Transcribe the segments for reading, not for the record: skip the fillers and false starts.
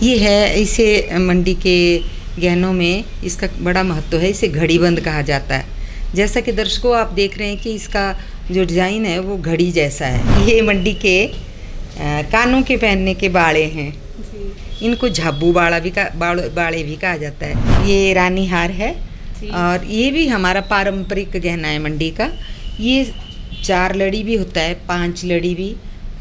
ये है, इसे मंडी के गहनों में इसका बड़ा महत्व है। इसे घड़ीबंद कहा जाता है। जैसा कि दर्शकों आप देख रहे हैं कि इसका जो डिज़ाइन है वो घड़ी जैसा है। ये मंडी के कानों के पहनने के बाड़े हैं। इनको झाबू बाड़े भी कहा जाता है। ये रानी हार है और ये भी हमारा पारंपरिक गहना है मंडी का। ये 4 लड़ी भी होता है, 5 लड़ी भी,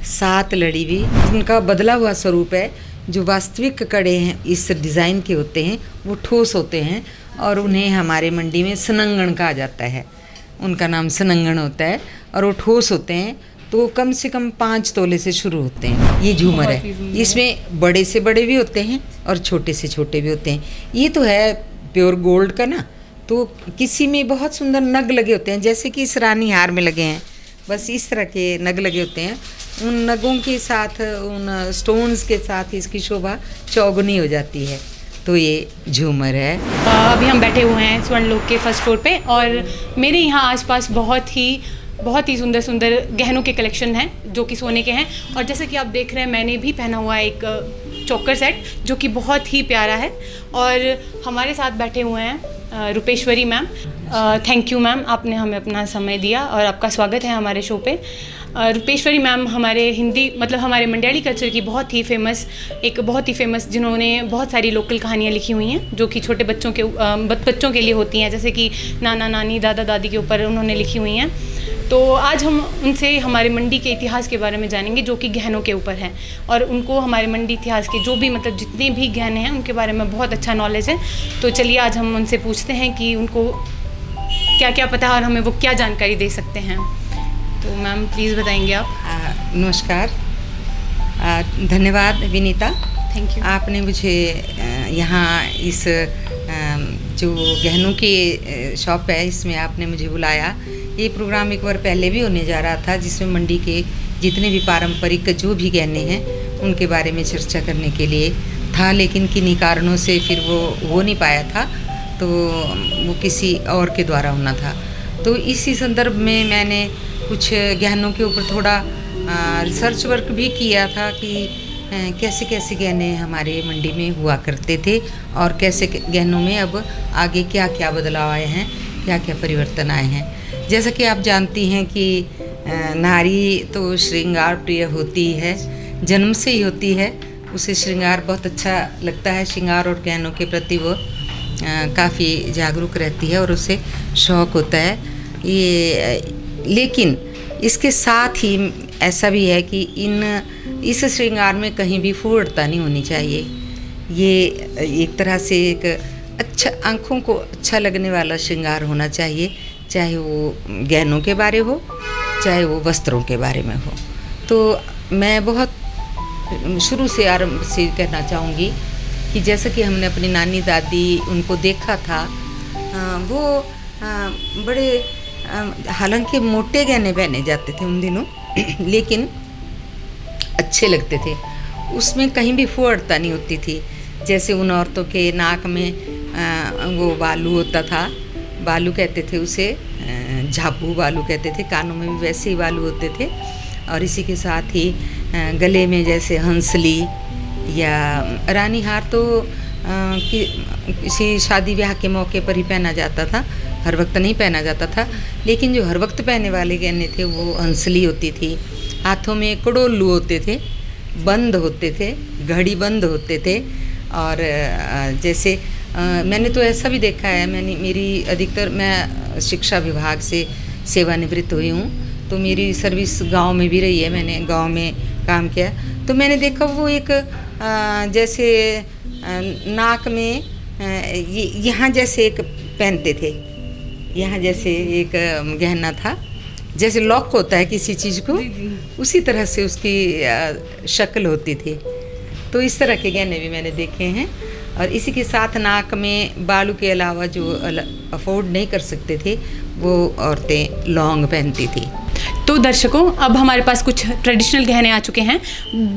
7 लड़ी भी। इनका बदला हुआ स्वरूप है। जो वास्तविक कड़े हैं इस डिज़ाइन के होते हैं वो ठोस होते हैं और उन्हें हमारे मंडी में सनंगण कहा जाता है। उनका नाम सनंगण होता है और वो ठोस होते हैं, तो कम से कम 5 तोले से शुरू होते हैं। ये झूमर है, इसमें बड़े से बड़े भी होते हैं और छोटे से छोटे भी होते हैं। ये तो है प्योर गोल्ड का ना, तो किसी में बहुत सुंदर नग लगे होते हैं, जैसे कि इस रानी हार में लगे हैं, बस इस तरह के नग लगे होते हैं। उन नगों के साथ, उन स्टोन्स के साथ इसकी शोभा चौगुनी हो जाती है। तो ये झूमर है। अभी हम बैठे हुए हैं स्वर्णलोक के फर्स्ट फ्लोर पे और मेरे यहाँ आसपास बहुत ही सुंदर सुंदर गहनों के कलेक्शन हैं जो कि सोने के हैं। और जैसे कि आप देख रहे हैं मैंने भी पहना हुआ है एक चोकर सेट जो कि बहुत ही प्यारा है। और हमारे साथ बैठे हुए हैं Rupeshwari ma'am. Thank you ma'am, आपने हमें अपना समय दिया और आपका स्वागत है हमारे शो पे। रूपेश्वरी मैम हमारे हमारे मंडियाली कल्चर की बहुत ही फेमस जिन्होंने बहुत सारी लोकल कहानियाँ लिखी हुई हैं जो कि छोटे बच्चों के लिए होती हैं, जैसे कि नाना नानी दादा दादी के ऊपर उन्होंने लिखी हुई हैं। तो आज हम उनसे हमारे मंडी के इतिहास के बारे में जानेंगे जो कि गहनों के ऊपर है, और उनको हमारे मंडी इतिहास के जो भी जितने भी गहने हैं उनके बारे में बहुत अच्छा नॉलेज है। तो चलिए आज हम उनसे पूछते हैं कि उनको क्या क्या पता है और हमें वो क्या जानकारी दे सकते हैं। तो मैम प्लीज़ बताएंगे आप। नमस्कार, धन्यवाद विनीता। Thank you. आपने मुझे यहाँ इस जो गहनों की शॉप है इसमें आपने मुझे बुलाया। ये प्रोग्राम एक बार पहले भी होने जा रहा था जिसमें मंडी के जितने भी पारंपरिक जो भी गहने हैं उनके बारे में चर्चा करने के लिए था, लेकिन किन्हीं कारणों से फिर वो हो नहीं पाया था, तो वो किसी और के द्वारा होना था। तो इसी संदर्भ में मैंने कुछ गहनों के ऊपर थोड़ा रिसर्च वर्क भी किया था कि कैसे कैसे गहने हमारे मंडी में हुआ करते थे और कैसे गहनों में अब आगे क्या क्या बदलाव आए हैं, क्या क्या परिवर्तन आए हैं। जैसा कि आप जानती हैं कि नारी तो श्रृंगार प्रिय होती है, जन्म से ही होती है। उसे श्रृंगार बहुत अच्छा लगता है, श्रृंगार और गहनों के प्रति वो काफ़ी जागरूक रहती है और उसे शौक़ होता है ये। लेकिन इसके साथ ही ऐसा भी है कि इस श्रृंगार में कहीं भी फूहड़ता नहीं होनी चाहिए। ये एक तरह से एक अच्छा, आँखों को अच्छा लगने वाला श्रृंगार होना चाहिए, चाहे वो गहनों के बारे हो चाहे वो वस्त्रों के बारे में हो। तो मैं बहुत शुरू से आरंभ से कहना चाहूँगी कि जैसा कि हमने अपनी नानी दादी उनको देखा था, वो बड़े हालांकि मोटे गहने पहने जाते थे उन दिनों लेकिन अच्छे लगते थे, उसमें कहीं भी फुहड़ता नहीं होती थी। जैसे उन औरतों के नाक में वो बालू होता था, बालू कहते थे उसे, झाबू बालू कहते थे, कानों में भी वैसे ही बालू होते थे। और इसी के साथ ही गले में जैसे हंसली या रानी हार तो किसी शादी ब्याह के मौके पर ही पहना जाता था, हर वक्त नहीं पहना जाता था। लेकिन जो हर वक्त पहने वाले गहने थे वो हंसली होती थी, हाथों में कड़ोल्लू होते थे, बंद होते थे, घड़ी बंद होते थे। और जैसे मैंने तो ऐसा भी देखा है, मैं शिक्षा विभाग से सेवानिवृत्त हुई हूँ, तो मेरी सर्विस गांव में भी रही है, मैंने गांव में काम किया। तो मैंने देखा वो एक जैसे नाक में यहाँ जैसे एक पहनते थे, यहाँ जैसे एक गहना था, जैसे लॉक होता है किसी चीज़ को, उसी तरह से उसकी शक्ल होती थी। तो इस तरह के गहने भी मैंने देखे हैं। और इसी के साथ नाक में बालू के अलावा जो अफोर्ड नहीं कर सकते थे वो औरतें लौंग पहनती थी। तो दर्शकों, अब हमारे पास कुछ ट्रेडिशनल गहने आ चुके हैं।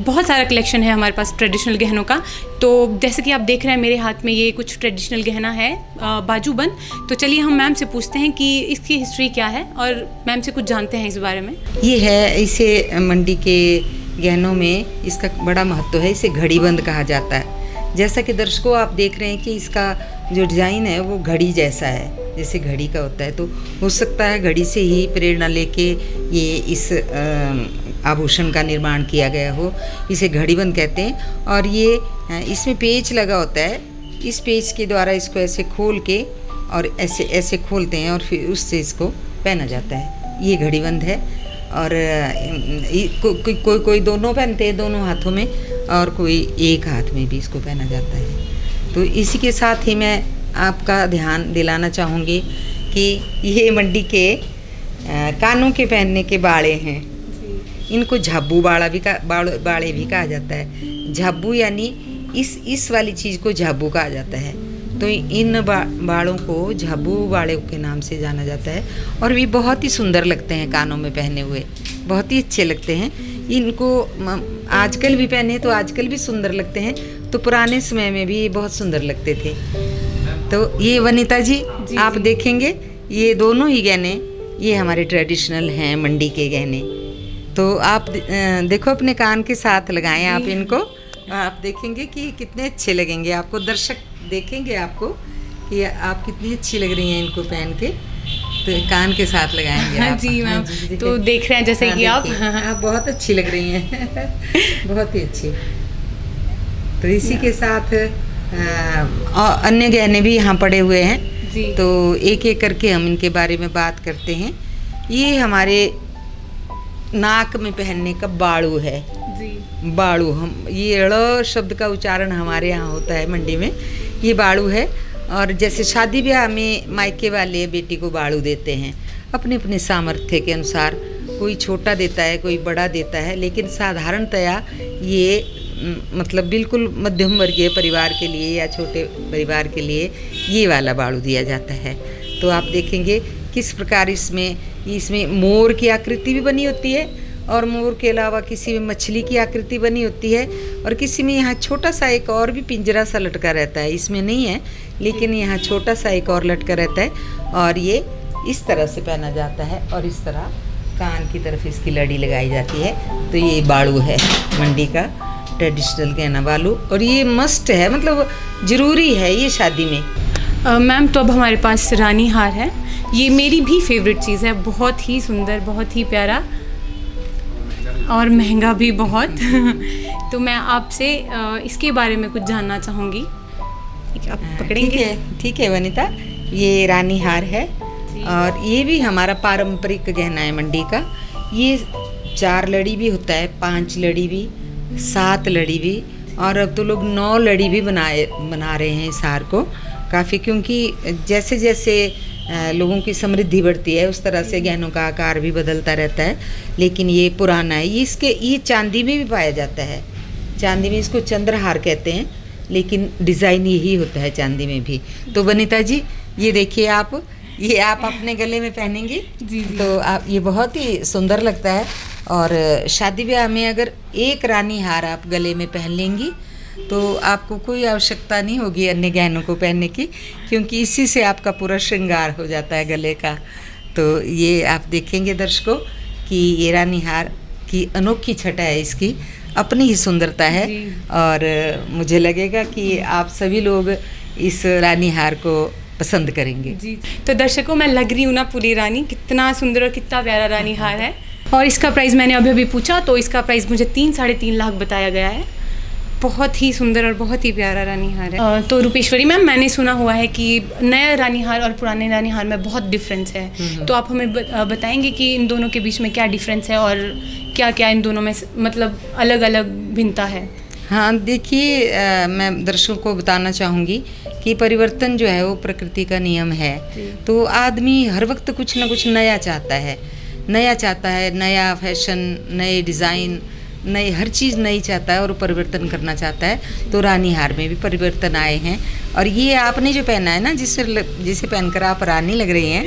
बहुत सारा कलेक्शन है हमारे पास ट्रेडिशनल गहनों का। तो जैसे कि आप देख रहे हैं मेरे हाथ में ये कुछ ट्रेडिशनल गहना है, बाजूबंद। तो चलिए हम मैम से पूछते हैं कि इसकी हिस्ट्री क्या है और मैम से कुछ जानते हैं इस बारे में। ये है, इसे मंडी के गहनों में इसका बड़ा महत्व है। इसे घड़ीबंद कहा जाता है। जैसा कि दर्शकों आप देख रहे हैं कि इसका जो डिज़ाइन है वो घड़ी जैसा है, जैसे घड़ी का होता है। तो हो सकता है घड़ी से ही प्रेरणा लेके ये इस आभूषण का निर्माण किया गया हो। इसे घड़ीबंद कहते हैं। और ये इसमें पेच लगा होता है, इस पेच के द्वारा इसको ऐसे खोल के और ऐसे ऐसे खोलते हैं और फिर उससे इसको पहना जाता है। ये घड़ीबंद है। और कोई दोनों पहनते हैं, दोनों हाथों में, और कोई एक हाथ में भी इसको पहना जाता है। तो इसी के साथ ही मैं आपका ध्यान दिलाना चाहूँगी कि ये मंडी के कानों के पहनने के बाड़े हैं। इनको झाबू बाड़े भी कहा जाता है। झाबू यानी इस वाली चीज़ को झाबू कहा जाता है। तो इन बाड़ों को झाबू बाड़े के नाम से जाना जाता है। और भी बहुत ही सुंदर लगते हैं, कानों में पहने हुए बहुत ही अच्छे लगते हैं। इनको आजकल भी पहने तो आजकल भी सुंदर लगते हैं, तो पुराने समय में भी ये बहुत सुंदर लगते थे। तो ये वनिता जी आप देखेंगे ये दोनों ही गहने ये हमारे ट्रेडिशनल हैं, मंडी के गहने। तो आप देखो अपने कान के साथ लगाएं आप इनको, आप देखेंगे कि कितने अच्छे लगेंगे आपको। दर्शक देखेंगे आपको कि आप कितनी अच्छी लग रही हैं इनको पहन के। तो कान के साथ लगाएंगे आप। जी मैम, तो देख रहे हैं जैसे कि आप बहुत अच्छी लग रही हैं बहुत ही अच्छी। तो इसी के साथ अन्य गहने भी यहाँ पड़े हुए हैं जी। तो एक एक करके हम इनके बारे में बात करते हैं। ये हमारे नाक में पहनने का बाड़ू है जी। बाड़ू, हम ये ड़ शब्द का उच्चारण हमारे यहाँ होता है मंडी में। ये बाड़ू है। और जैसे शादी ब्याह में मायके वाले बेटी को बाड़ू देते हैं अपने अपने सामर्थ्य के अनुसार। कोई छोटा देता है, कोई बड़ा देता है, लेकिन साधारणतया ये मतलब बिल्कुल मध्यम वर्गीय परिवार के लिए या छोटे परिवार के लिए ये वाला बाड़ू दिया जाता है। तो आप देखेंगे किस प्रकार इसमें मोर की आकृति भी बनी होती है, और मोर के अलावा किसी में मछली की आकृति बनी होती है, और किसी में यहाँ छोटा सा एक और भी पिंजरा सा लटका रहता है। इसमें नहीं है, लेकिन यहाँ छोटा सा एक और लटका रहता है, और ये इस तरह से पहना जाता है, और इस तरह कान की तरफ इसकी लड़ी लगाई जाती है। तो ये बाड़ू है मंडी का ट्रेडिशनल गहना बालू, और ये मस्ट है, मतलब ज़रूरी है ये शादी में। मैम तो अब हमारे पास रानी हार है। ये मेरी भी फेवरेट चीज़ है, बहुत ही सुंदर, बहुत ही प्यारा और महंगा भी बहुत तो मैं आपसे इसके बारे में कुछ जानना चाहूँगी। ठीक है, आप पकड़ेंगे? ठीक है वनिता, ये रानी हार है और ये भी हमारा पारंपरिक गहना है मंडी का। ये 4 लड़ी भी होता है, 5 लड़ी भी, 7 लड़ी भी, और अब तो लोग 9 लड़ी भी बना रहे हैं इस हार को काफ़ी, क्योंकि जैसे जैसे लोगों की समृद्धि बढ़ती है उस तरह से गहनों का आकार भी बदलता रहता है। लेकिन ये पुराना है। ये चांदी में भी पाया जाता है। चांदी में इसको चंद्रहार कहते हैं, लेकिन डिज़ाइन यही होता है चांदी में भी। तो वनिता जी ये देखिए आप, ये आप अपने गले में पहनेंगी जी। तो आप ये बहुत ही सुंदर लगता है। और शादी ब्याह में अगर एक रानी हार आप गले में पहन लेंगी तो आपको कोई आवश्यकता नहीं होगी अन्य गहनों को पहनने की, क्योंकि इसी से आपका पूरा श्रृंगार हो जाता है गले का। तो ये आप देखेंगे दर्शकों कि ये रानी हार की अनोखी छटा है, इसकी अपनी ही सुंदरता है। और मुझे लगेगा कि आप सभी लोग इस रानी हार को पसंद करेंगे जी। तो दर्शकों मैं लग रही हूँ ना पूरी रानी, कितना सुंदर और कितना प्यारा रानी हार है। और इसका प्राइस मैंने अभी पूछा तो इसका प्राइस मुझे 3-3.5 लाख बताया गया है। बहुत ही सुंदर और बहुत ही प्यारा रानी हार है। तो रूपेश्वरी मैम, मैंने सुना हुआ है कि नया रानी हार और पुराने रानी हार में बहुत डिफरेंस है, तो आप हमें बताएंगे कि इन दोनों के बीच में क्या डिफरेंस है और क्या क्या इन दोनों में मतलब अलग अलग भिन्नता है? हाँ देखिए, मैं दर्शकों को बताना चाहूँगी कि परिवर्तन जो है वो प्रकृति का नियम है। तो आदमी हर वक्त कुछ ना कुछ नया चाहता है, नया फैशन, नए डिज़ाइन, नई हर चीज़ नई चाहता है और परिवर्तन करना चाहता है। तो रानी हार में भी परिवर्तन आए हैं। और ये आपने जो पहना है ना, जिसे पहनकर आप रानी लग रही हैं,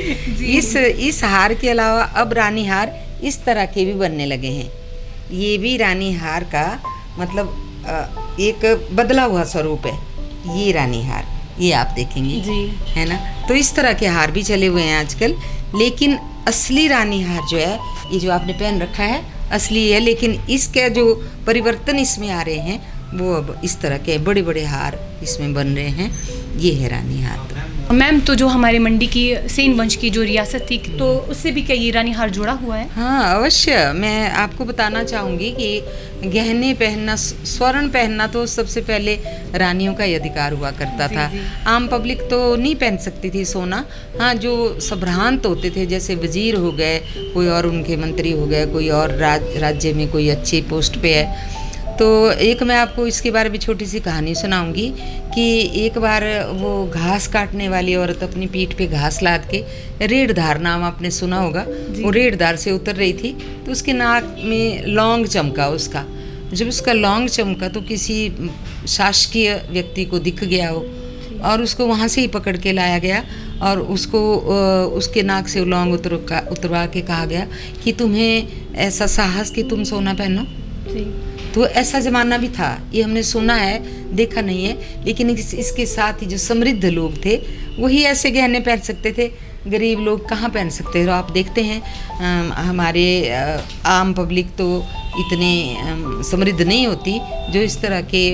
इस हार के अलावा अब रानी हार इस तरह के भी बनने लगे हैं। ये भी रानी हार का मतलब एक बदला हुआ स्वरूप है ये रानी हार, ये आप देखेंगे जी, है ना। तो इस तरह के हार भी चले हुए हैं आजकल, लेकिन असली रानी हार जो है, ये जो आपने पहन रखा है असली है, लेकिन इसके जो परिवर्तन इसमें आ रहे हैं वो अब इस तरह के बड़े बड़े हार इसमें बन रहे हैं। ये है रानी हार। मैम, तो जो हमारे मंडी की सेन वंश की जो रियासत थी, तो उससे भी क्या ये रानी हार जुड़ा हुआ है? हाँ अवश्य, मैं आपको बताना चाहूँगी कि गहने पहनना, स्वर्ण पहनना तो सबसे पहले रानियों का ही अधिकार हुआ करता था। आम पब्लिक तो नहीं पहन सकती थी सोना। हाँ, जो संभ्रांत होते थे, जैसे वजीर हो गए, कोई और उनके मंत्री हो गए, कोई और राज्य में कोई अच्छी पोस्ट पे है, तो एक मैं आपको इसके बारे में छोटी सी कहानी सुनाऊंगी कि एक बार वो घास काटने वाली औरत अपनी पीठ पे घास लाद के, रेड़धार नाम आपने सुना होगा, वो रेड़धार से उतर रही थी, तो उसके नाक में लौंग चमका उसका। जब उसका लौंग चमका तो किसी शासकीय व्यक्ति को दिख गया हो और उसको वहाँ से ही पकड़ के लाया गया और उसको उसके नाक से लौंग उतरवा के कहा गया कि तुम्हें ऐसा साहस कि तुम सोना पहनो। तो ऐसा ज़माना भी था, ये हमने सुना है, देखा नहीं है। लेकिन इसके साथ ही जो समृद्ध लोग थे वही ऐसे गहने पहन सकते थे, गरीब लोग कहाँ पहन सकते थे। तो आप देखते हैं हमारे आम पब्लिक तो इतने समृद्ध नहीं होती जो इस तरह के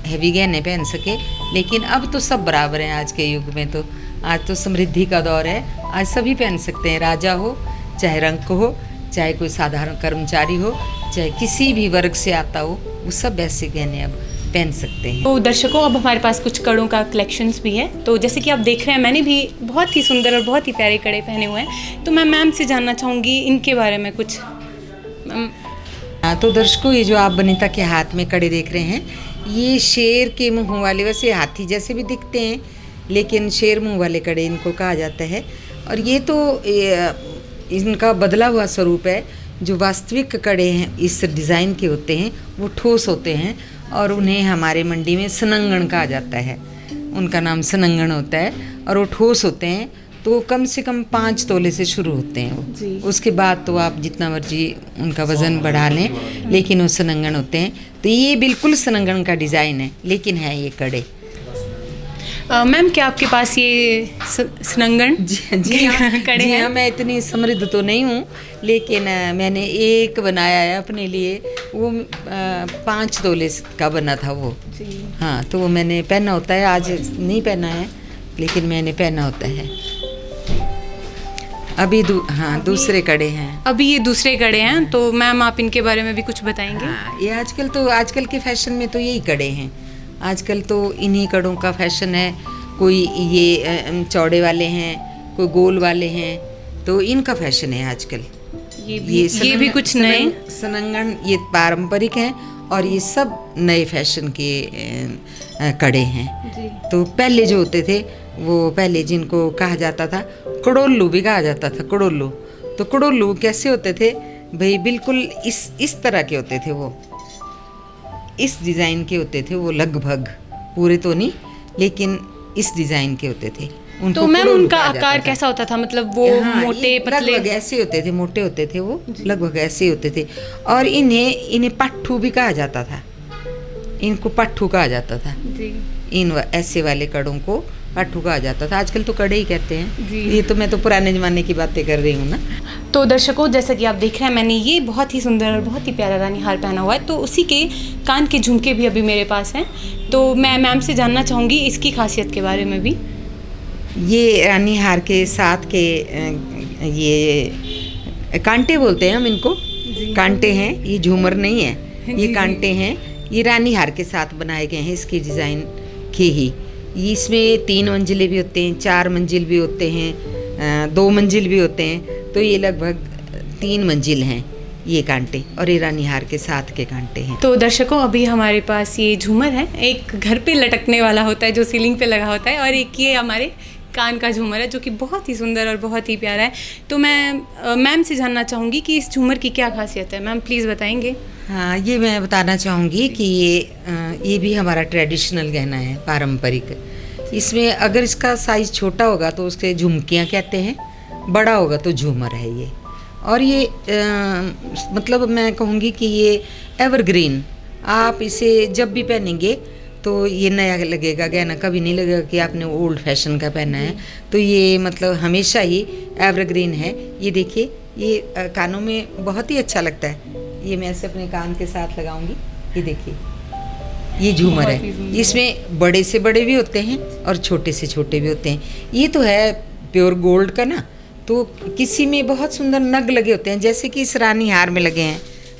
हैवी गहने पहन सके। लेकिन अब तो सब बराबर हैं आज के युग में। तो आज तो समृद्धि का दौर है, आज सभी पहन सकते हैं, राजा हो चाहे रंक हो, चाहे कोई साधारण कर्मचारी हो, चाहे किसी भी वर्ग से आता हो, वो सब ऐसे गहने अब पहन सकते हैं। तो दर्शकों, अब हमारे पास कुछ कड़ों का कलेक्शंस भी है। तो जैसे कि आप देख रहे हैं, मैंने भी बहुत ही सुंदर और बहुत ही प्यारे कड़े पहने हुए हैं। तो मैं मैम से जानना चाहूँगी इनके बारे में कुछ। तो दर्शकों, ये जो आप बनीता के हाथ में कड़े देख रहे हैं, ये शेर के मुँह वाले, वैसे हाथी जैसे भी दिखते हैं लेकिन शेर मुँह वाले कड़े इनको कहा जाता है। और ये तो इनका बदला हुआ स्वरूप है। जो वास्तविक कड़े हैं इस डिज़ाइन के होते हैं वो ठोस होते हैं और उन्हें हमारे मंडी में सनंगण कहा जाता है। उनका नाम सनंगण होता है और वो ठोस होते हैं, तो कम से कम 5 तोले से शुरू होते हैं वो। उसके बाद तो आप जितना मर्जी उनका वज़न बढ़ा लें, लेकिन वो सनंगण होते हैं। तो ये बिल्कुल सनंगण का डिज़ाइन है, लेकिन है ये कड़े। मैम, क्या आपके पास ये सनंगण जी हाँ, मैं इतनी समृद्ध तो नहीं हूँ, लेकिन मैंने एक बनाया है अपने लिए। वो 5 तोले का बना था वो। हाँ, तो वो मैंने पहना होता है। आज नहीं पहना है, लेकिन मैंने पहना होता है। अभी दूसरे कड़े हैं। अभी ये दूसरे कड़े हैं, तो मैम आप इनके बारे में भी कुछ बताएंगे? हाँ, ये आजकल के फैशन में तो यही कड़े हैं। आजकल तो इन्हीं कड़ों का फैशन है। कोई ये चौड़े वाले हैं, कोई गोल वाले हैं, तो इनका फैशन है आजकल। ये भी कुछ नए सनंगण, ये पारंपरिक हैं और ये सब नए फैशन के कड़े हैं। तो पहले जो होते थे, वो पहले जिनको कहा जाता था, कड़ोल्लू भी कहा जाता था, कड़ोल्लू। तो कड़ोल्लू कैसे होते थे भाई? बिल्कुल इस तरह के होते थे वो, इस डिज़ाइन के होते थे वो, लगभग पूरे तो नहीं, लेकिन इस डिज़ाइन के होते थे। तो मैम, उनका आकार कैसा होता था? मतलब वो मोटे पतले लगभग ऐसे होते थे, मोटे होते थे वो, लगभग ऐसे होते थे। और इन्हें पट्ठू भी कहा जाता था, इनको पट्ठू कहा जाता था जी। ऐसे वाले कड़ों को पट्ठू कहा जाता था। आजकल तो कड़े ही कहते हैं जी। ये तो मैं तो पुराने ज़माने की बातें कर रही हूँ ना। तो दर्शकों, जैसा कि आप देख रहे हैं, मैंने ये बहुत ही सुंदर और बहुत ही प्यारा रानी हार पहना हुआ है। तो उसी के कान के झुमके भी अभी मेरे पास हैं। तो मैं मैम से जानना चाहूँगी इसकी खासियत के बारे में भी। ये रानी हार के साथ के ये कांटे बोलते हैं हम इनको, कांटे हैं, ये झूमर नहीं है, ये कांटे हैं। ये रानी हार के साथ बनाए गए हैं, इसकी डिज़ाइन के ही। इसमें 3 मंजिले भी होते हैं, 4 मंजिल भी होते हैं, 2 मंजिल भी होते हैं। तो ये लगभग 3 मंजिल हैं ये कांटे, और ये रानी हार के साथ के कांटे हैं। तो दर्शकों, अभी हमारे पास ये झूमर है। एक घर पे लटकने वाला होता है जो सीलिंग पे लगा होता है, और एक ये हमारे कान का झूमर है जो कि बहुत ही सुंदर और बहुत ही प्यारा है। तो मैं मैम से जानना चाहूँगी कि इस झूमर की क्या खासियत है। मैम प्लीज़ बताएंगे। हाँ, ये मैं बताना चाहूँगी कि ये भी हमारा ट्रेडिशनल गहना है, पारंपरिक। इसमें अगर इसका साइज़ छोटा होगा तो उसके झुमकियाँ कहते हैं, बड़ा होगा तो झूमर है ये। और ये मतलब मैं कहूँगी कि ये एवरग्रीन, आप इसे जब भी पहनेंगे तो ये नया लगेगा गहना, कभी नहीं लगेगा कि आपने ओल्ड फैशन का पहना है। तो ये मतलब हमेशा ही एवरग्रीन है। ये देखिए, ये कानों में बहुत ही अच्छा लगता है। ये मैं ऐसे अपने कान के साथ लगाऊंगी, ये देखिए, ये झूमर बहुत ही है। सुंदर। इसमें बड़े से बड़े भी होते हैं और छोटे से छोटे भी होते हैं। ये तो है प्योर गोल्ड का ना, तो किसी में बहुत सुंदर नग लगे होते हैं, जैसे कि इस रानी हार में लगे हैं,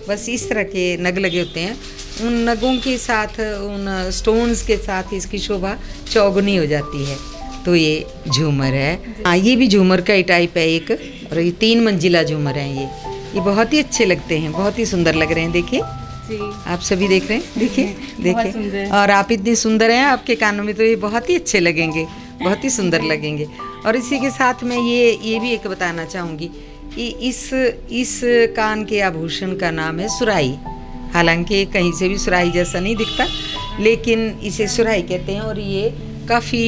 बस इस तरह के नग लगे होते हैं। उन नगों के साथ, उन स्टोन्स के साथ इसकी शोभा चौगुनी हो जाती है। तो ये झूमर है। हाँ, ये भी झूमर का ही टाइप है एक, और ये 3 मंजिला झूमर है ये बहुत ही अच्छे लगते हैं, बहुत ही सुंदर लग रहे हैं। देखिए, जी आप सभी देख रहे हैं, देखिए बहुत सुंदर। देखिए, और आप इतने सुंदर हैं, आपके कानों में तो ये बहुत ही अच्छे लगेंगे, बहुत ही सुंदर लगेंगे। और इसी के साथ मैं ये भी एक बताना चाहूँगी कि इस कान के आभूषण का नाम है सुराही। हालांकि कहीं से भी सुराही जैसा नहीं दिखता, लेकिन इसे सुराही कहते हैं, और ये काफ़ी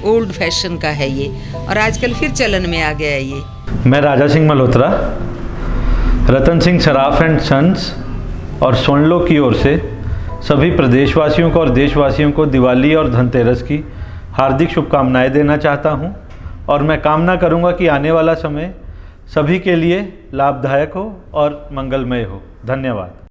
ओल्ड फैशन का है ये, और आजकल फिर चलन में आ गया है ये। मैं राजा सिंह मल्होत्रा, रतन सिंह सराफ एंड सन्स और स्वर्णलोक की ओर से सभी प्रदेशवासियों को और देशवासियों को दिवाली और धनतेरस की हार्दिक शुभकामनाएं देना चाहता हूं, और मैं कामना करूंगा कि आने वाला समय सभी के लिए लाभदायक हो और मंगलमय हो। धन्यवाद।